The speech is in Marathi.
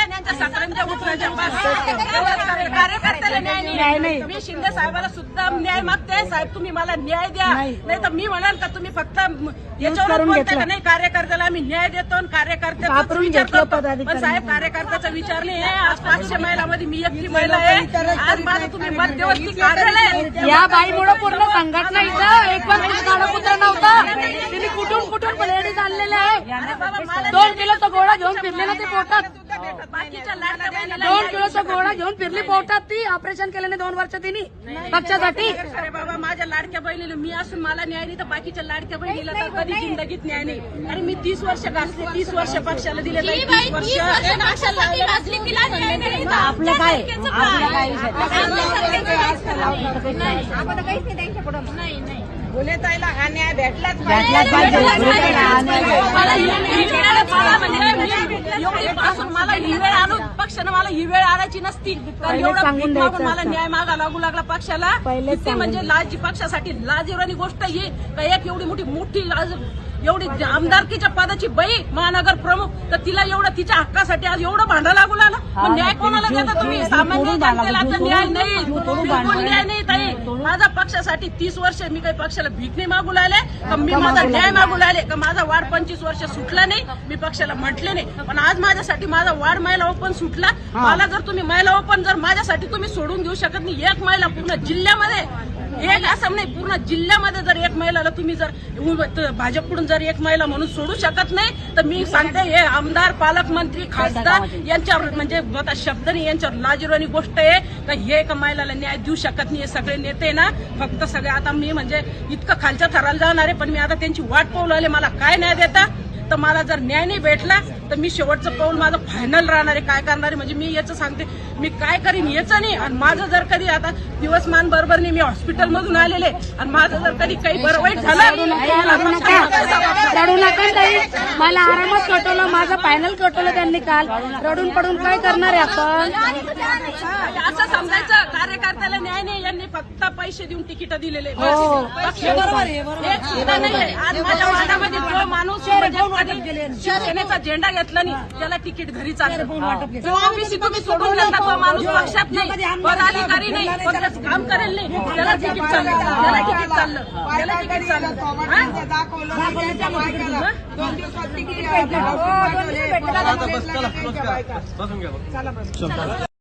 आणि यांच्या साखरांच्या उठण्याच्या कार्यकर्त्याला न्याय नाही। मी शिंदे साहेबाला सुद्धा न्याय मागते, साहेब तुम्ही मला न्याय द्या, नाही तर मी म्हणाल का तुम्ही फक्त याच्यावर बोलताय का नाही कार्यकर्त्याला आम्ही न्याय देतो आणि कार्यकर्त्याचा विचार करतो, पण साहेब कार्यकर्त्याचा विचार नाही आहे। आज 500 महिलांमध्ये मी एकटी महिला आहे, आज माझं तुम्ही मध्यवर्ती कार्यालय या बाईमुळे पूर्ण संघटना इथं एक पण कुत्र नव्हता, तिने कुठून कुठून लेडीज आणलेले आहे। 2 किलोचा गोळा घेऊन फिरले ना ते पोटात, 2 किलोचा गोळा घेऊन फिरली पोटात ती, ऑपरेशन केल्याने 2 वर्ष तिने पक्षासाठी। अरे बाबा माझ्या लाडक्या बहिणीला मी असून मला न्याय नाही तर बाकीच्या लाडक्या बहिणीला तर कधी जिंदगीत न्याय नाही। आणि मी 30 वर्ष गाजले, 30 वर्ष पक्षाला दिले, 30 वर्ष आपलं काय बोले ताईला हा न्याय भेटलाच मला ही वेळ आणून पक्षानं मला ही वेळ आणायची नसती तर एवढं भीक मागून मला न्याय मागा लागू लागला पक्षाला। किती म्हणजे लाज पक्षासाठी लाजिरवाणी गोष्ट ही एक एवढी मोठी एवढी आमदारकीच्या पदाची बाई महानगर प्रमुख तर तिला एवढं तिच्या हक्कासाठी आज एवढं भांडा लागू लागला, पण न्याय कोणाला देता तुम्ही? सामान्य जनतेला न्याय नाही, न्याय नाही ताई। माझा पक्षासाठी 30 वर्ष मी काही पक्षाला भीक नाही मागू लागले का मी माझा न्याय मागू लागले का माझा वाढ 25 वर्ष सुटला नाही, मी पक्षाला म्हटले नाही, पण आज माझ्यासाठी माझा वाढ महिला ओपन सुटला। मला जर तुम्ही महिला ओपन जर माझ्यासाठी तुम्ही सोडून देऊ शकत नाही, एक महिला पूर्ण जिल्ह्यामध्ये एक असं नाही पूर्ण जिल्ह्यामध्ये जर एक महिलाला तुम्ही जर भाजपकडून जर एक महिला म्हणून सोडू शकत नाही तर मी सांगते हे आमदार पालकमंत्री खासदार यांच्यावर म्हणजे शब्द नाही, यांच्यावर लाजिरवाणी गोष्ट आहे का हे एका महिलाला न्याय देऊ शकत नाही। हे सगळे नेते ना फक्त सगळे आता मी म्हणजे इतकं खालच्या थराला जाणार आहे, पण मी आता त्यांची वाट पाहू लागले मला काय न्याय देता। तर मला जर न्याय नाही भेटला तर मी शेवटचं पाऊल माझं फायनल राहणार आहे, काय करणार आहे म्हणजे मी याचं सांगते मी काय करीन याचं नाही। आणि माझं जर कधी आता दिवसमान बरोबर नाही, मी हॉस्पिटल मधून आलेले आणि माझं जर कधी काही बरं वाईट झालं रडू नका ताई, मला आरामात कटवलं, माझं फायनल कटवलं त्यांनी काल, रडून पडून काय करणार आहे आपण? असं समजायचं कार्यकर्त्याला न्याय नाही, यांनी फक्त पैसे देऊन तिकीट दिलेले एक सुद्धा नाही। आज माझ्या वार्डामध्ये जो माणूस शिवसेनेचा झेंडा घेतला नाही त्याला तिकीट घरी चाललं, जो ओबीसी तुम्ही सोडून नका तो माणूस पक्षात नाही, पदाधिकारी नाही, पक्षात काम करेल नाही, त्याला तिकीट चाललं, त्याला तिकीट चाललं, त्याला तिकीट चाललं। 2 दिवसात तिकीट